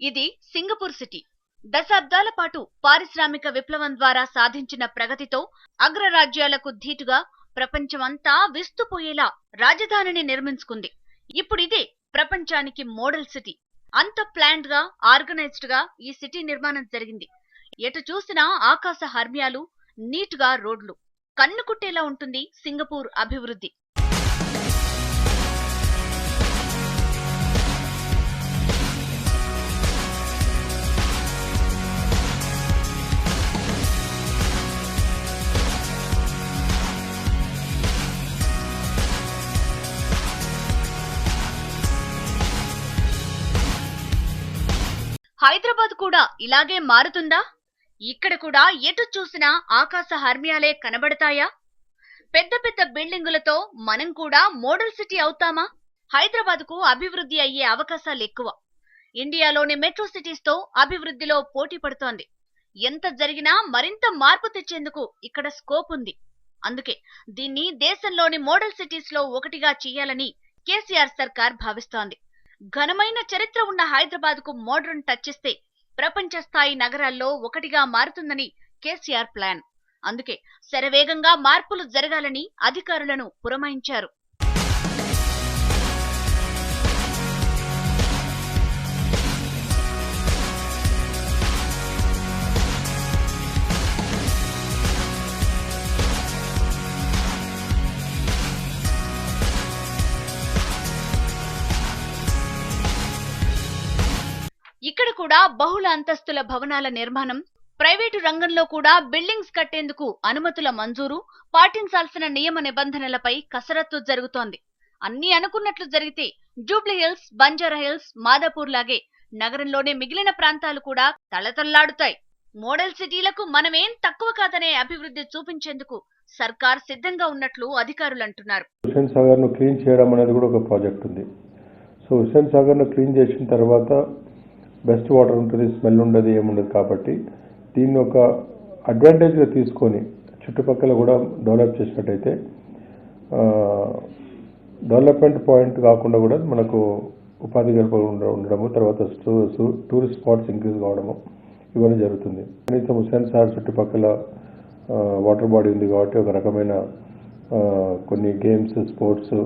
ఇది Singapore city. దశాబ్దాల పాటు పారిశ్రామిక విప్లవం ద్వారా సాధించిన ప్రగతితో అగ్రరాజ్యాలకు ధీటుగా ప్రపంచమంతా విస్తుపోయేలా రాజధానిని నిర్మించుకుంది. ఇప్పుడు ఇదే ప్రపంచానికి మోడల్ సిటీ. అంత ప్లాన్డ్ గా, ఆర్గనైజ్డ్ గా ఈ సిటీ నిర్మాణం జరిగింది. ఎటు చూసినా ఆకాశ హర్మ్యాలు, నీట్ గా రోడ్లు. కన్ను కుట్టేలా ఉంటుంది సింగపూర్ అభివృద్ధి. హైదరాబాద్ కూడా ఇలాగే మారుతుందా? ఇక్కడ కూడా ఎటు చూసినా ఆకాశ హర్మ్యాలే కనబడతాయా? పెద్ద పెద్ద బిల్డింగులతో మనం కూడా మోడల్ సిటీ అవుతామా? హైదరాబాద్ కు అభివృద్ధి అయ్యే అవకాశాలు ఎక్కువ. ఇండియాలోని మెట్రో సిటీస్ తో అభివృద్ధిలో పోటీ పడుతోంది. ఎంత జరిగినా మరింత మార్పు తెచ్చేందుకు ఇక్కడ స్కోప్ ఉంది. అందుకే దీన్ని దేశంలోని మోడల్ సిటీస్ లో ఒకటిగా చేయాలని కేసీఆర్ సర్కార్ భావిస్తోంది. ఘనమైన చరిత్ర ఉన్న హైదరాబాద్ కు మోడర్న్ టచ్ ఇస్తే ప్రపంచ స్థాయి నగరాల్లో ఒకటిగా మారుతుందని కేసీఆర్ ప్లాన్. అందుకే శరవేగంగా మార్పులు జరగాలని అధికారులను పురమాయించారు. ఇక్కడ కూడా బహుళ అంతస్తుల భవనాల నిర్మాణం, ప్రైవేటు రంగంలో కూడా బిల్డింగ్స్ కట్టేందుకు అనుమతుల మంజూరు, పాటించాల్సిన నియమ నిబంధనలపై కసరత్తు జరుగుతోంది. అన్ని అనుకున్నట్లు జరిగితే జూబ్లీహిల్స్, బంజారాహిల్స్, మాదాపూర్ లాగే నగరంలోనే మిగిలిన ప్రాంతాలు కూడా తళతళలాడుతాయి. మోడల్ సిటీలకు మనమేం తక్కువ కాదనే అభివృద్ధి చూపించేందుకు సర్కార్ సిద్ధంగా ఉన్నట్లు అధికారులు అంటున్నారు. హుస్సేన్ సాగర్ ను క్లీన్ చేయడం అనేది కూడా ఒక ప్రాజెక్ట్ ఉంది. సో హుస్సేన్ సాగర్ ను క్లీన్ చేసిన తర్వాత బెస్ట్ వాటర్ ఉంటుంది, స్మెల్ ఉండదు, ఏముండదు. కాబట్టి దీన్ని ఒక అడ్వాంటేజ్గా తీసుకొని చుట్టుపక్కల కూడా డెవలప్ చేసినట్టయితే డెవలప్మెంట్ పాయింట్ కాకుండా కూడా మనకు ఉపాధి ఉండడము, తర్వాత టూరిస్ట్ స్పాట్స్ ఇంక్రీజ్ కావడము ఇవన్నీ జరుగుతుంది. కనీసం హుస్సేన్ సాగర్ చుట్టుపక్కల వాటర్ బాడీ ఉంది కాబట్టి ఒక రకమైన కొన్ని గేమ్స్, స్పోర్ట్స్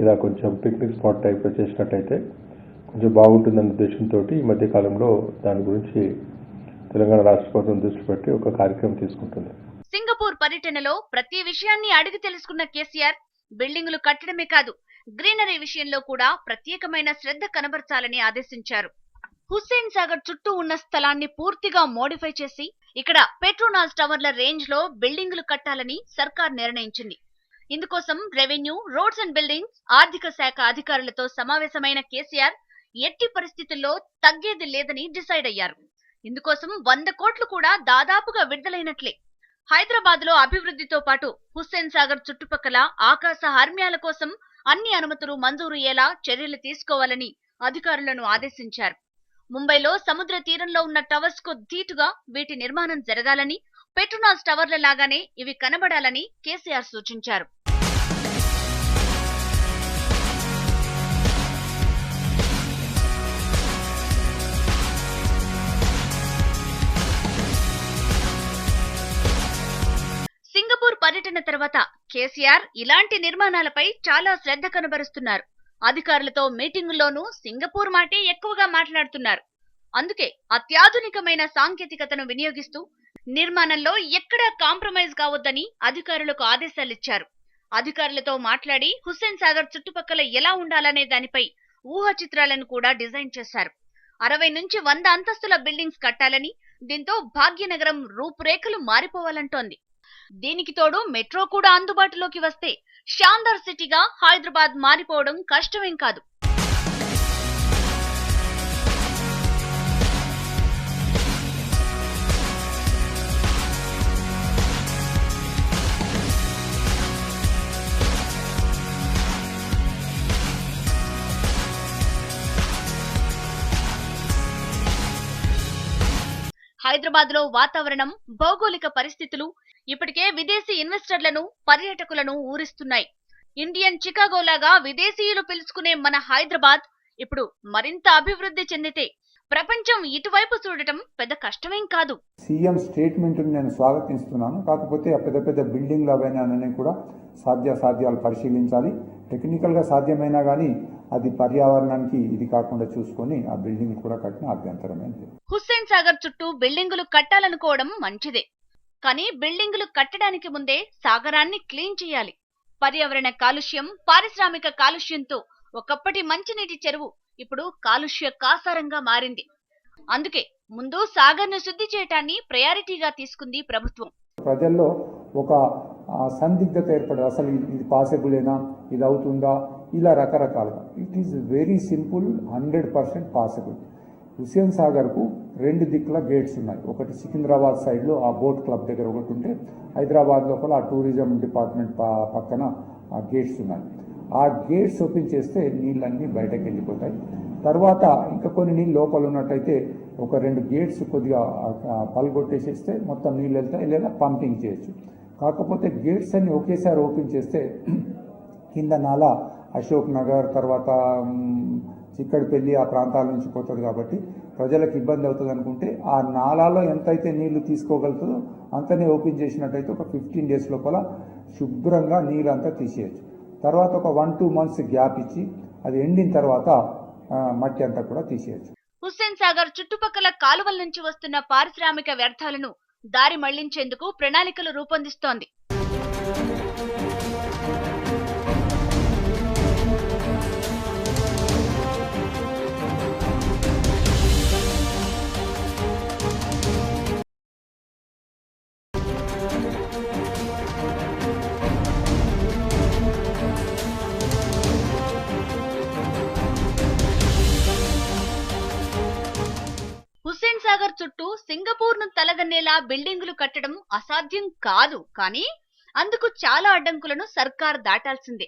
ఇలా కొంచెం పిక్నిక్ స్పాట్ టైప్లో చేసినట్టయితే కొంచెం బాగుంటుందన్న ఉద్దేశంతో ఈ మధ్య కాలంలో దాని గురించి తెలంగాణ రాష్ట్ర ప్రభుత్వం దృష్టి పెట్టి ఒక కార్యక్రమం తీసుకుంటుంది. సింగపూర్ పర్యటనలో ప్రతి విషయాన్ని అడిగి తెలుసుకున్న కేసీఆర్ బిల్డింగులు కట్టడమే కాదు, గ్రీనరీ విషయంలో కూడా ప్రత్యేకమైన శ్రద్ధ కనబర్చాలని ఆదేశించారు. హుస్సేన్ సాగర్ చుట్టూ ఉన్న స్థలాన్ని పూర్తిగా మోడిఫై చేసి ఇక్కడ పెట్రోనాస్ టవర్ల రేంజ్ లో బిల్డింగులు కట్టాలని సర్కార్ నిర్ణయించింది. ఇందుకోసం రెవెన్యూ, రోడ్స్ అండ్ బిల్డింగ్స్, ఆర్థిక శాఖ అధికారులతో సమావేశమైన కేసీఆర్ ఎట్టి పరిస్థితుల్లో తగ్గేది లేదని డిసైడ్ అయ్యారు. ఇందుకోసం 100 కోట్లు కూడా దాదాపుగా విడుదలైనట్లే. హైదరాబాద్ లో అభివృద్ధితో పాటు హుస్సేన్ సాగర్ చుట్టుపక్కల ఆకాశ హర్మ్యాల కోసం అన్ని అనుమతులు మంజూరు అయ్యేలా చర్యలు తీసుకోవాలని అధికారులను ఆదేశించారు. ముంబైలో సముద్ర తీరంలో ఉన్న టవర్స్ కు ధీటుగా వీటి నిర్మాణం జరగాలని, పెట్రోనాస్ టవర్ల లాగానే ఇవి కనబడాలని కేసీఆర్ సూచించారు. సింగపూర్ పర్యటన తర్వాత కేసీఆర్ ఇలాంటి నిర్మాణాలపై చాలా శ్రద్ధ కనబరుస్తున్నారు. అధికారులతో మీటింగుల్లోనూ సింగపూర్ మాటే ఎక్కువగా మాట్లాడుతున్నారు. అందుకే అత్యాధునికమైన సాంకేతికతను వినియోగిస్తూ నిర్మాణంలో ఎక్కడా కాంప్రమైజ్ కావద్దని అధికారులకు ఆదేశాలిచ్చారు. అధికారులతో మాట్లాడి హుస్సేన్ సాగర్ చుట్టుపక్కల ఎలా ఉండాలనే దానిపై ఊహా చిత్రాలను కూడా డిజైన్ చేశారు. 60 నుంచి 100 అంతస్తుల బిల్డింగ్స్ కట్టాలని, దీంతో భాగ్యనగరం రూపురేఖలు మారిపోవాలంటోంది. దీనికి తోడు మెట్రో కూడా అందుబాటులోకి వస్తే షాందార్ సిటీగా హైదరాబాద్ మారిపోవడం కష్టమేం కాదు. హైదరాబాద్ లో వాతావరణం, భౌగోళిక పరిస్థితులు ఇప్పటికే విదేశీ ఇన్వెస్టర్లను, పర్యాటకులను ఊరిస్తున్నాయి. ఇండియన్ చికాగో లాగా విదేశీయులు పిలుచుకునే మన హైదరాబాద్ ఇప్పుడు మరింత అభివృద్ధి చెందితే ప్రపంచం ఇటువైపు చూడటం పెద్ద కష్టమేం కాదు. సీఎం స్టేట్మెంట్ నేను స్వాగతిస్తున్నాను. కాకపోతే ఆ పెద్ద పెద్ద బిల్డింగ్లు అవన్నీ కూడా సాధ్యాలు పరిశీలించాలి. టెక్నికల్గా సాధ్యమైనా కానీ అది పర్యావరణానికి ఇది కాకుండా చూసుకొని ఆ బిల్డింగ్ కూడా కట్టిన అభ్యంతరమైంది. హుస్సేన్ సాగర్ చుట్టూ బిల్డింగులు కట్టాలనుకోవడం మంచిదే, కానీ బిల్డింగులు కట్టడానికి ముందే సాగరాన్ని క్లీన్ చేయాలి. పర్యావరణ కాలుష్యం, పారిశ్రామిక కాలుష్యంతో ఒకప్పటి మంచినీటి చెరువు ఇప్పుడు కాలుష్య కాసారంగా మారింది. అందుకే ముందు సాగర్ను శుద్ధి చేయటాన్ని ప్రయారిటీగా తీసుకుంది ప్రభుత్వం. ప్రజల్లో ఒక సందిగ్ధత ఏర్పడదు. అసలు ఇది పాసిబులేనా, ఇది అవుతుందా, ఇలా రకరకాలుగా. It is very simple, 100% possible. Hussain సాగర్కు 2 దిక్కుల గేట్స్ ఉన్నాయి. ఒకటి సికింద్రాబాద్ సైడ్లో ఆ బోట్ క్లబ్ దగ్గర ఒకటి ఉంటే, హైదరాబాద్ లోపల ఆ టూరిజం డిపార్ట్మెంట్ పక్కన ఆ గేట్స్ ఉన్నాయి. ఆ గేట్స్ ఓపెన్ చేస్తే నీళ్ళన్నీ బయటకు వెళ్ళిపోతాయి. తర్వాత ఇంకా కొన్ని నీళ్ళు లోపల ఉన్నట్టయితే ఒక 2 గేట్స్ కొద్దిగా పలగొట్టేసేస్తే మొత్తం నీళ్ళు వెళ్తాయి, లేదా పంపింగ్ చేయొచ్చు. కాకపోతే గేట్స్ అన్ని ఒకేసారి ఓపెన్ చేస్తే కింద నాల అశోక్ నగర్, తర్వాత చిక్కడిపల్లి ఆ ప్రాంతాల నుంచి పోతుంది. కాబట్టి ప్రజలకు ఇబ్బంది అవుతుంది అనుకుంటే ఆ నాలాలో ఎంతైతే నీళ్లు తీసుకోగలుగుతుందో అంతనే ఓపెన్ చేసినట్టయితే ఒక 15 days లోపల శుభ్రంగా నీళ్ళంతా తీసేయచ్చు. తర్వాత ఒక 1-2 months గ్యాప్ ఇచ్చి అది ఎండిన తర్వాత మట్టి అంతా కూడా తీసేయచ్చు. హుస్సేన్ సాగర్ చుట్టుపక్కల కాలువల నుంచి వస్తున్న పారిశ్రామిక వ్యర్థాలను దారి మళ్లించేందుకు ప్రణాళికలు రూపొందిస్తోంది. హుస్సేన్ సాగర్ చుట్టూ సింగపూర్ ను తలదన్నేలా బిల్డింగులు కట్టడం అసాధ్యం కాదు, కానీ అందుకు చాలా అడ్డంకులను సర్కార్ దాటాల్సిందే.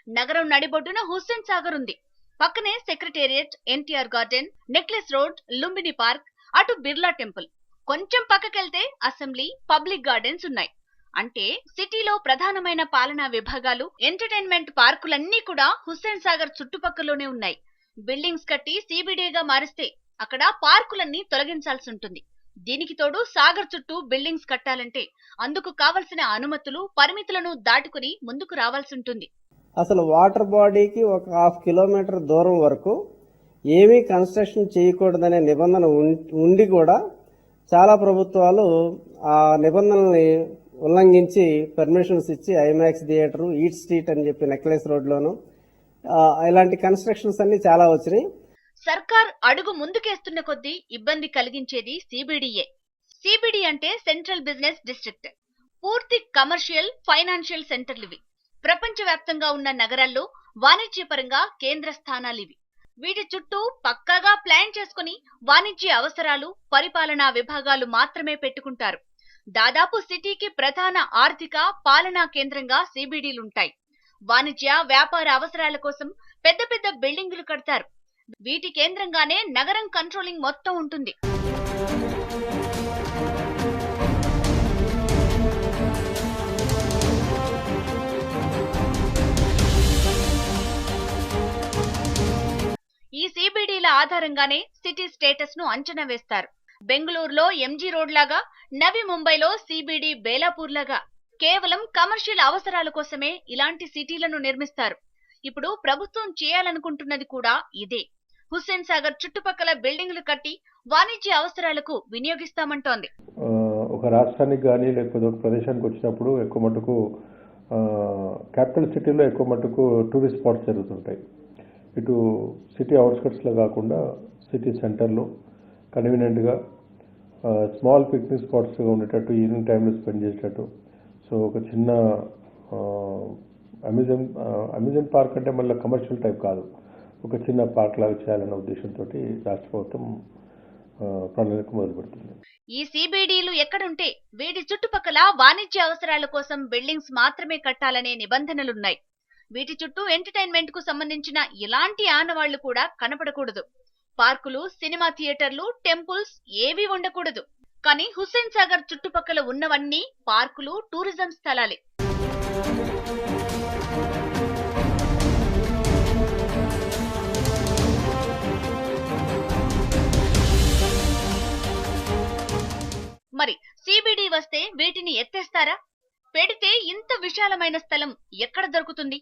నగరం నడిబొడ్డున హుస్సేన్ సాగర్ ఉంది. పక్కనే secretariat, NTR garden, necklace road, Lumbini park, అటు బిర్లా టెంపుల్. కొంచెం పక్కకెళ్తే అసెంబ్లీ, పబ్లిక్ గార్డెన్స్ ఉన్నాయి. అంటే సిటీలో ప్రధానమైన పాలనా విభాగాలు, ఎంటర్టైన్మెంట్ పార్కులన్నీ కూడా హుస్సేన్ సాగర్ చుట్టుపక్కలోనే ఉన్నాయి. బిల్డింగ్స్ కట్టి CBDగా మారిస్తే అక్కడ పార్కులన్నీ తొలగించాల్సి ఉంటుంది. దీనికి తోడు సాగర్ చుట్టూ బిల్డింగ్స్ కట్టాలంటే అందుకు కావలసిన అనుమతులు, పరిమితులను దాటుకుని ముందుకు రావాల్సి ఉంటుంది. అసలు వాటర్ బాడీకి ఒక 1/2 kilometer దూరం వరకు ఏమీ కన్స్ట్రక్షన్ చేయకూడదనే నిబంధన ఉండి కూడా చాలా ప్రభుత్వాలు ఆ నిబంధనల్ని ఉల్లంఘించి పర్మిషన్స్ ఇచ్చి ఐమాక్స్ థియేటర్, ఈట్ స్ట్రీట్ అని చెప్పి నెక్లెస్ రోడ్లోను ఇలాంటి కన్స్ట్రక్షన్స్ అన్ని చాలా వచ్చినాయి. సర్కార్ అడుగు ముందుకేస్తున్న కొద్దీ ఇబ్బంది కలిగించేది CBDయే. CBD అంటే సెంట్రల్ బిజినెస్ డిస్ట్రిక్ట్. పూర్తి కమర్షియల్, ఫైనాన్షియల్ సెంటర్లివి. ప్రపంచవ్యాప్తంగా ఉన్న నగరాల్లో వాణిజ్యపరంగా కేంద్ర స్థానాలివి. వీటి చుట్టూ పక్కాగా ప్లాన్ చేసుకుని వాణిజ్య అవసరాలు, పరిపాలనా విభాగాలు మాత్రమే పెట్టుకుంటారు. దాదాపు సిటీకి ప్రధాన ఆర్థిక, పాలనా కేంద్రంగా CBDలుంటాయి. వాణిజ్య, వ్యాపార అవసరాల కోసం పెద్ద పెద్ద బిల్డింగులు కడతారు. వీటి కేంద్రంగానే నగరం కంట్రోలింగ్ మొత్తం ఉంటుంది. ఈ CBDల ఆధారంగానే సిటీ స్టేటస్ ను అంచనా వేస్తారు. బెంగళూరులో MG రోడ్ లాగా, నవి ముంబైలో CBD బేలాపూర్ లాగా కేవలం కమర్షియల్ అవసరాల కోసమే ఇలాంటి సిటీలను నిర్మిస్తారు. ఇప్పుడు ప్రభుత్వం చేయాలనుకుంటున్నది కూడా ఇదే. హుస్సేన్ సాగర్ చుట్టుపక్కల బిల్డింగ్లు కట్టి వాణిజ్య అవసరాలకు వినియోగిస్తామంటోంది. ఒక రాష్ట్రానికి కానీ లేకపోతే ఒక ప్రదేశానికి వచ్చినప్పుడు ఎక్కువ మటుకు క్యాపిటల్ సిటీలో ఎక్కువ మటుకు టూరిస్ట్ స్పాట్స్ జరుగుతుంటాయి. ఇటు సిటీ అవుట్స్కట్స్లో కాకుండా సిటీ సెంటర్లో కన్వీనియంట్గా స్మాల్ పిక్నిక్ స్పాట్స్గా ఉండేటట్టు, ఈవినింగ్ టైంలో స్పెండ్ చేసేటట్టు. సో ఒక చిన్న అమ్యూజ్మెంట్ పార్క్ అంటే మళ్ళీ కమర్షియల్ టైప్ కాదు, ఒక చిన్న పార్క్ లాగా చేయాలన్న ఉద్దేశంతో రాష్ట్ర ప్రభుత్వం ప్రణాళిక మొదలు పెడుతుంది. ఈ CBDలు ఎక్కడుంటే వీటి చుట్టుపక్కల వాణిజ్య అవసరాల కోసం బిల్డింగ్స్ మాత్రమే కట్టాలనే నిబంధనలున్నాయి. వీటి చుట్టూ ఎంటర్టైన్మెంట్ కు సంబంధించిన ఎలాంటి ఆనవాళ్లు కూడా కనపడకూడదు. పార్కులు, సినిమా థియేటర్లు, టెంపుల్స్ ఏవీ ఉండకూడదు. కానీ హుస్సేన్ సాగర్ చుట్టుపక్కల ఉన్నవన్నీ పార్కులు, టూరిజం స్థలాలే. విశాలమైన స్థలం ఎక్కడ దొరుకుతుంది?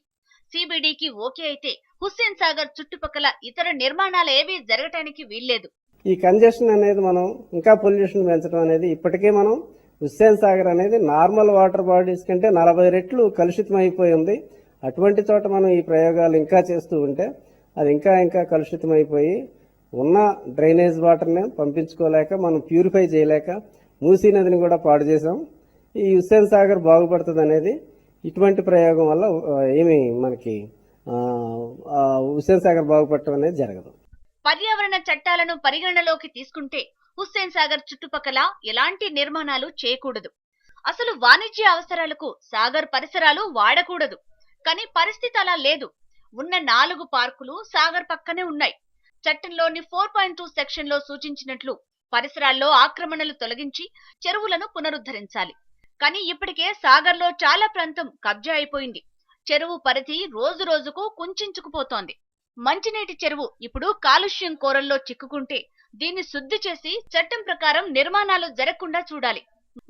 సిబిడికి ఓకే అయితే హుస్సేన్ సాగర్ చుట్టుపక్కల ఇతర నిర్మాణాలు ఏవీ జరగటానికి వీల్లేదు. ఈ కంజెషన్ అనేది మనం ఇంకా పొల్యూషన్ పెంచడం అనేది ఇప్పటికే మనం హుస్సేన్ సాగర్ అనేది నార్మల్ వాటర్ బాడీస్ కంటే 40 రెట్లు కలుషితం అయిపోయి ఉంది. అటువంటి చోట మనం ఈ ప్రయోగాలు ఇంకా చేస్తూ ఉంటే అది ఇంకా ఇంకా కలుషితం అయిపోయి ఉన్న డ్రైనేజ్ వాటర్ని పంపించుకోలేక మనం ప్యూరిఫై చేయలేక మూసీ నదిని కూడా పాడు చేసాం. ఈ హుస్సేన్ సాగర్ బాగుపడుతుంది అనేది ఇటువంటి ప్రయోగం వల్ల ఏమి మనకి హుస్సేన్ సాగర్ బాగుపడటం అనేది జరగదు. పర్యావరణ చట్టాలను పరిగణనలోకి తీసుకుంటే హుస్సేన్ సాగర్ చుట్టుపక్కల ఎలాంటి నిర్మాణాలు చేయకూడదు. అసలు వాణిజ్య అవసరాలకు సాగర్ పరిసరాలు వాడకూడదు. కానీ పరిస్థితి అలా లేదు. ఉన్న 4 పార్కులు సాగర్ పక్కనే ఉన్నాయి. చట్టంలోని 4.2 సెక్షన్ లో సూచించినట్లు పరిసరాల్లో ఆక్రమణలు తొలగించి చెరువులను పునరుద్ధరించాలి. కానీ ఇప్పటికే సాగర్ లో చాలా ప్రాంతం కబ్జా అయిపోయింది. చెరువు పరిధి రోజు రోజుకు కుంచుకుపోతోంది. మంచినీటి చెరువు ఇప్పుడు కాలుష్యం కోరల్లో చిక్కుకుంటే దీన్ని శుద్ధి చేసి చట్టం ప్రకారం నిర్మాణాలు జరగకుండా చూడాలి.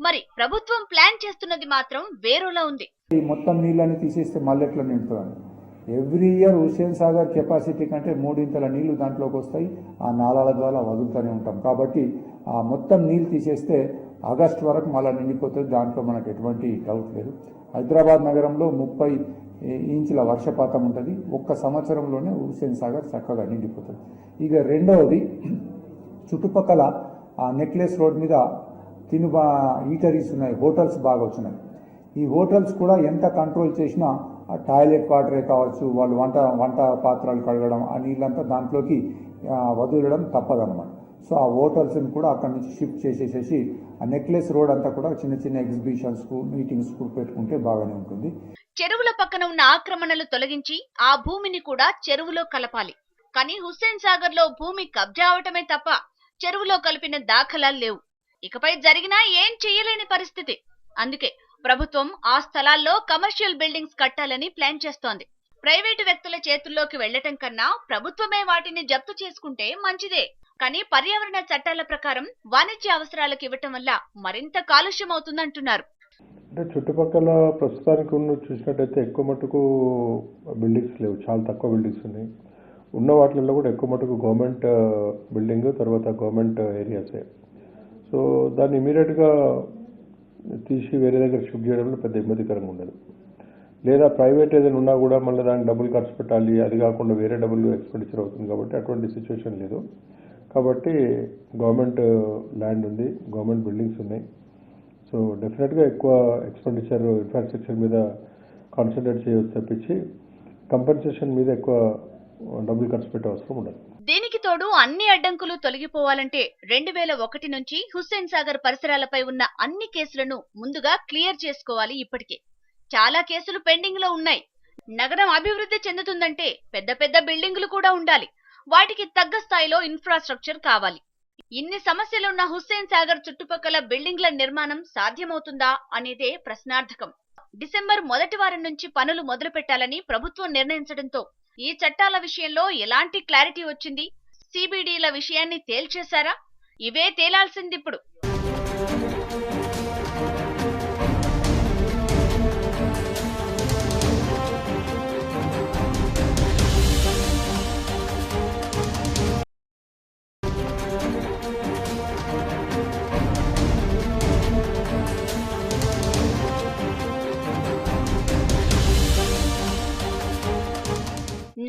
మరి ప్రభుత్వం ప్లాన్ చేస్తున్నది మాత్రం వేరేలా ఉంది. ఈ మొత్తం నీళ్ళని తీసేస్తే మళ్ళీ ఎట్లా నిండుతుంది? Every year Hussain Sagar capacity కంటే 3 ఇంతల నీళ్లు దాంట్లోకి వస్తాయి. ఆ నాళాల ద్వారా వదులుతూనే ఉంటాం. కాబట్టి ఆ మొత్తం నీళ్ళు తీసేస్తే ఆగస్టు వరకు మళ్ళీ నిండిపోతుంది. దాంట్లో మనకు ఎటువంటి డౌట్ లేదు. హైదరాబాద్ నగరంలో 30 ఇంచుల వర్షపాతం ఉంటుంది. ఒక్క సంవత్సరంలోనే హుస్సేన్ సాగర్ చక్కగా నిండిపోతుంది. ఇక రెండవది, చుట్టుపక్కల ఆ నెక్లెస్ రోడ్ మీద ఈటరీస్ ఉన్నాయి, హోటల్స్ బాగా వచ్చినాయి. ఈ హోటల్స్ కూడా ఎంత కంట్రోల్ చేసినా ఆ టాయిలెట్ వాటరే కావచ్చు, వాళ్ళు వంట పాత్రలు కడగడం ఆ నీళ్ళంతా దాంట్లోకి వదిలడం తప్పదన్నమాట. సో ఆ హోటల్స్ని కూడా అక్కడి నుంచి షిఫ్ట్ చేసేసేసి ఆ నెక్లెస్ రోడ్ అంతా కూడా చిన్న చిన్న ఎగ్జిబిషన్స్కు మీటింగ్స్కు పెట్టుకుంటే బాగానే ఉంటుంది. చెరువుల పక్కన ఉన్న ఆక్రమణలు తొలగించి ఆ భూమిని కూడా చెరువులో కలపాలి. కానీ హుస్సేన్ సాగర్ లో భూమి కబ్జా అవటమే తప్ప చెరువులో కలిపిన దాఖలాలు లేవు. ఇకపై జరిగినా ఏం చెయ్యలేని పరిస్థితి. అందుకే ప్రభుత్వం ఆ స్థలాల్లో కమర్షియల్ బిల్డింగ్స్ కట్టాలని ప్లాన్ చేస్తోంది. ప్రైవేటు వ్యక్తుల చేతుల్లోకి వెళ్లటం కన్నా ప్రభుత్వమే వాటిని జప్తు చేసుకుంటే మంచిదే. కానీ పర్యావరణ చట్టాల ప్రకారం వాణిజ్య అవసరాలకు ఇవ్వటం వల్ల మరింత కాలుష్యం అవుతుందంటున్నారు. అంటే చుట్టుపక్కల ప్రస్తుతానికి చూసినట్టయితే ఎక్కువ మటుకు బిల్డింగ్స్ లేవు, చాలా తక్కువ బిల్డింగ్స్ ఉన్నాయి. ఉన్న వాటిల్లో కూడా ఎక్కువ మటుకు గవర్నమెంట్ బిల్డింగ్, తర్వాత గవర్నమెంట్ ఏరియాసే. సో దాన్ని ఇమీడియట్గా తీసి వేరే దగ్గర షిఫ్ట్ చేయడంలో పెద్ద ఇబ్బందికరంగా ఉండదు. లేదా ప్రైవేట్ ఏదైనా ఉన్నా కూడా మళ్ళీ దానికి డబ్బులు ఖర్చు పెట్టాలి, అది కాకుండా వేరే డబ్బులు ఎక్స్పెండిచర్ అవుతుంది. కాబట్టి అటువంటి సిచ్యువేషన్ లేదు. కాబట్టి గవర్నమెంట్ ల్యాండ్ ఉంది, గవర్నమెంట్ బిల్డింగ్స్ ఉన్నాయి. సో డెఫినెట్గా ఎక్కువ ఎక్స్పెండిచర్ ఇన్ఫ్రాస్ట్రక్చర్ మీద కాన్సన్ట్రేట్ చేయవచ్చు తప్పించి కంపెన్సేషన్ మీద ఎక్కువ డబ్బులు ఖర్చు పెట్టే అవసరం ఉండదు. దీనికి తోడు అన్ని అడ్డంకులు తొలగిపోవాలంటే 2001 నుంచి హుస్సేన్ సాగర్ పరిసరాలపై ఉన్న అన్ని కేసులను ముందుగా క్లియర్ చేసుకోవాలి. ఇప్పటికే చాలా కేసులు పెండింగ్ లో ఉన్నాయి. నగరం అభివృద్ధి చెందుతుందంటే పెద్ద పెద్ద బిల్డింగులు కూడా ఉండాలి. వాటికి తగ్గ స్థాయిలో ఇన్ఫ్రాస్ట్రక్చర్ కావాలి. ఇన్ని సమస్యలున్న హుస్సేన్ సాగర్ చుట్టుపక్కల బిల్డింగ్ల నిర్మాణం సాధ్యమవుతుందా అనేదే ప్రశ్నార్థకం. డిసెంబర్ మొదటి వారం నుంచి పనులు మొదలు పెట్టాలని ప్రభుత్వం నిర్ణయించడంతో ఈ చట్టాల విషయంలో ఎలాంటి క్లారిటీ వచ్చింది? సిబిడిల విషయాన్ని తేల్చేశారా? ఇవే తేలాల్సిందిప్పుడు.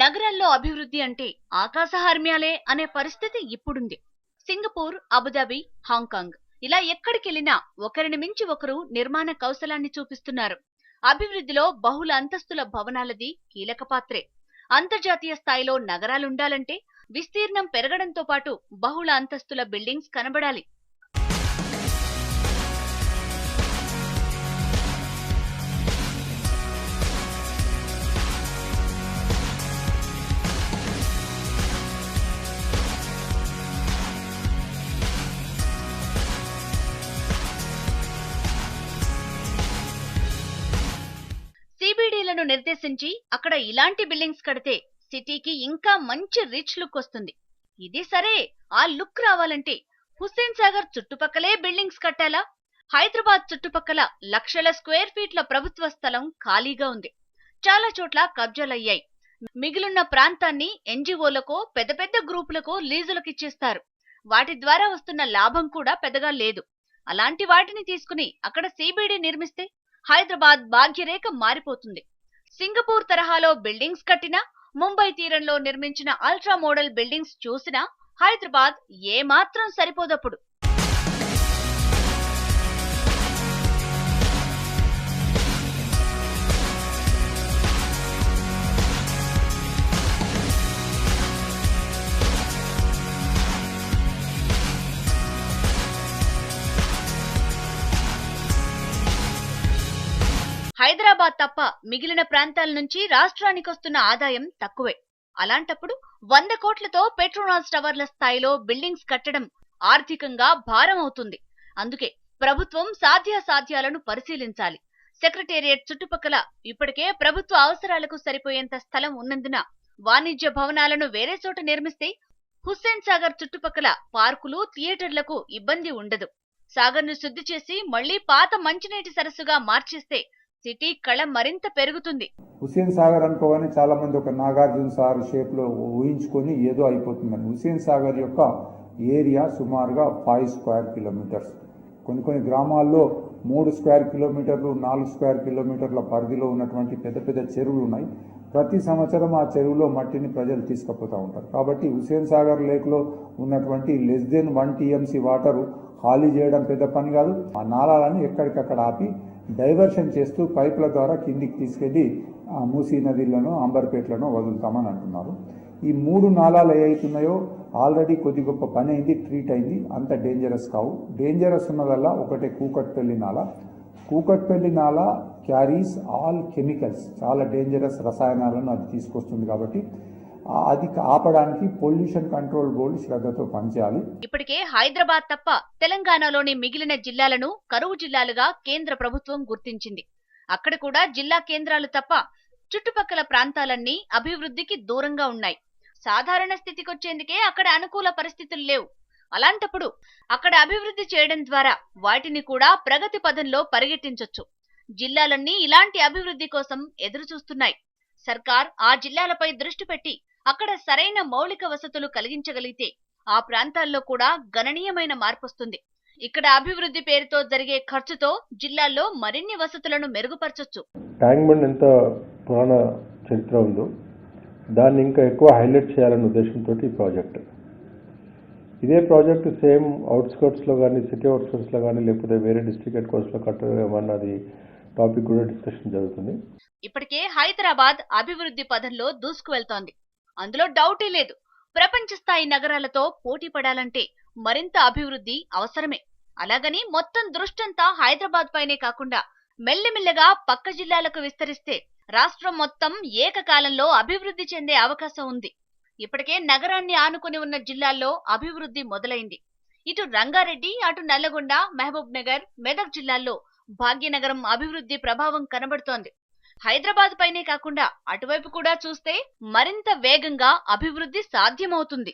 నగరాల్లో అభివృద్ధి అంటే ఆకాశహర్మ్యాలే అనే పరిస్థితి ఇప్పుడుంది. సింగపూర్, అబుదాబి, హాంకాంగ్ ఇలా ఎక్కడికెళ్లినా ఒకరిని మించి ఒకరు నిర్మాణ కౌశలాన్ని చూపిస్తున్నారు. అభివృద్ధిలో బహుళ అంతస్తుల భవనాలది కీలక పాత్రే. అంతర్జాతీయ స్థాయిలో నగరాలుండాలంటే విస్తీర్ణం పెరగడంతో పాటు బహుళ అంతస్తుల బిల్డింగ్స్ కనబడాలి. సిబిడిలను నిర్దేశించి అక్కడ ఇలాంటి బిల్డింగ్స్ కడితే సిటీకి ఇంకా మంచి రిచ్ లుక్ వస్తుంది. ఇది సరే, ఆ లుక్ రావాలంటే హుస్సేన్ సాగర్ చుట్టుపక్కలే బిల్డింగ్స్ కట్టాలా? హైదరాబాద్ చుట్టుపక్కల లక్షల స్క్వేర్ ఫీట్ల ప్రభుత్వ స్థలం ఖాళీగా ఉంది. చాలా చోట్ల కబ్జాలయ్యాయి. మిగిలిన ప్రాంతాన్ని ఎన్జీఓలకు, పెద్ద పెద్ద గ్రూపులకు లీజులకు ఇచ్చేస్తారు. వాటి ద్వారా వస్తున్న లాభం కూడా పెద్దగా లేదు. అలాంటి వాటిని తీసుకుని అక్కడ సిబిడి నిర్మిస్తే హైదరాబాద్ భాగ్యరేఖ మారిపోతుంది. సింగపూర్ తరహాలో బిల్డింగ్స్ కట్టినా, ముంబై తీరంలో నిర్మించిన అల్ట్రా మోడల్ బిల్డింగ్స్ చూసినా హైదరాబాద్ ఏమాత్రం సరిపోదప్పుడు. హైదరాబాద్ తప్ప మిగిలిన ప్రాంతాల నుంచి రాష్ట్రానికి వస్తున్న ఆదాయం తక్కువే. అలాంటప్పుడు 100 కోట్లతో పెట్రోనాస్ టవర్ల స్థాయిలో బిల్డింగ్స్ కట్టడం ఆర్థికంగా భారం అవుతుంది. అందుకే ప్రభుత్వం సాధ్యాసాధ్యాలను పరిశీలించాలి. సెక్రటేరియట్ చుట్టుపక్కల ఇప్పటికే ప్రభుత్వ అవసరాలకు సరిపోయేంత స్థలం ఉన్నందున వాణిజ్య భవనాలను వేరే చోట నిర్మిస్తే హుస్సేన్ సాగర్ చుట్టుపక్కల పార్కులు, థియేటర్లకు ఇబ్బంది ఉండదు. సాగర్ను శుద్ధి చేసి మళ్లీ పాత మంచినీటి సరస్సుగా మార్చేస్తే సిటీ కళ మరింత పెరుగుతుంది. హుస్సేన్ సాగర్ అనుకోగానే చాలా మంది ఒక నాగార్జున సాగర్ షేప్ లో ఊహించుకొని ఏదో అయిపోతుందని. హుస్సేన్ సాగర్ యొక్క ఏరియా సుమారుగా 5 స్క్వేర్ కిలోమీటర్స్. కొన్ని గ్రామాల్లో 3 స్క్వేర్ కిలోమీటర్లు, 4 స్క్వేర్ కిలోమీటర్ల పరిధిలో ఉన్నటువంటి పెద్ద పెద్ద చెరువులు ఉన్నాయి. ప్రతి సంవత్సరం ఆ చెరువులో మట్టిని ప్రజలు తీసుకుపోతూ ఉంటారు. కాబట్టి హుస్సేన్ సాగర్ లేక్లో ఉన్నటువంటి లెస్ దెన్ 1 టీఎంసీ వాటర్ ఖాళీ చేయడం పెద్ద పని కాదు. ఆ నాళాలను ఎక్కడికక్కడ ఆపి డైవర్షన్ చేస్తూ పైపుల ద్వారా కిందికి తీసుకెళ్లి మూసీ నదిలను, అంబర్పేట్లను వదులుతామని అంటున్నారు. ఈ 3 నాళాలు ఏవైతున్నాయో ఆల్రెడీ కొద్ది గొప్ప పని అయింది, ట్రీట్ అయింది. అంత డేంజరస్ కావు. డేంజరస్ ఉన్నదల్లా ఒకటే కూకట్పల్లి నాళ. కూకట్పల్లి నాళ క్యారీస్ ఆల్ కెమికల్స్, చాలా డేంజరస్ రసాయనాలను అది తీసుకొస్తుంది. కాబట్టి అది ఆపడానికి పొల్యూషన్ కంట్రోల్ బోర్డు శ్రద్ధతో పనిచేయాలి. ఇప్పటికే హైదరాబాద్ తప్ప తెలంగాణలోని మిగిలిన జిల్లాలను కరువు జిల్లాలుగా కేంద్ర ప్రభుత్వం గుర్తించింది. అక్కడ కూడా జిల్లా కేంద్రాలు తప్ప చుట్టుపక్కల ప్రాంతాలన్నీ అభివృద్ధికి దూరంగా ఉన్నాయి. సాధారణ స్థితికొచ్చేందుకే అక్కడ అనుకూల పరిస్థితులు లేవు. అలాంటప్పుడు అక్కడ అభివృద్ధి చేయడం ద్వారా వాటిని కూడా ప్రగతి పథంలో పరిగెట్టించొచ్చు. జిల్లాలన్నీ ఇలాంటి అభివృద్ధి కోసం ఎదురు చూస్తున్నాయి. సర్కార్ ఆ జిల్లాలపై దృష్టి పెట్టి అక్కడ సరైన మౌలిక వసతులు కలిగించగలిగితే ఆ ప్రాంతాల్లో కూడా గణనీయమైన మార్పొస్తుంది. ఇక్కడ అభివృద్ధి పేరుతో జరిగే ఖర్చుతో జిల్లాల్లో మరిన్ని వసతులను మెరుగుపరచొచ్చు. ట్యాంక్ బండ్ ఎంత పురాణ చరిత్ర ఉందో దాన్ని ఇంకా ఎక్కువ హైలైట్ చేయాలనే ఉద్దేశంతో ఈ ప్రాజెక్ట్. ఇదే ప్రాజెక్టు సేమ్ అవుట్స్కర్ట్స్లో కానీ, సిటీ అవుట్స్కర్ట్స్లో కానీ, లేకపోతే వేరే డిస్ట్రిక్ట్ హెడ్ క్వార్టర్స్లో కట్టమన్నది టాపిక్ కూడా డిస్కషన్ జరుగుతుంది. ఇప్పటికే హైదరాబాద్ అభివృద్ధి పథంలో దూసుకువెళ్తోంది. అందులో డౌటే లేదు. ప్రపంచ స్థాయి నగరాలతో పోటీ పడాలంటే మరింత అభివృద్ధి అవసరమే. అలాగని మొత్తం దృష్టంతా హైదరాబాద్ పైనే కాకుండా మెల్లిమెల్లగా పక్క జిల్లాలకు విస్తరిస్తే రాష్ట్రం మొత్తం ఏకకాలంలో అభివృద్ధి చెందే అవకాశం ఉంది. ఇప్పటికే నగరాన్ని ఆనుకుని ఉన్న జిల్లాల్లో అభివృద్ధి మొదలైంది. ఇటు రంగారెడ్డి, అటు నల్లగొండ, మహబూబ్ నగర్, మెదక్ జిల్లాల్లో భాగ్యనగరం అభివృద్ధి ప్రభావం కనబడుతోంది. హైదరాబాద్ పైనే కాకుండా అటువైపు కూడా చూస్తే మరింత వేగంగా అభివృద్ధి సాధ్యమవుతుంది.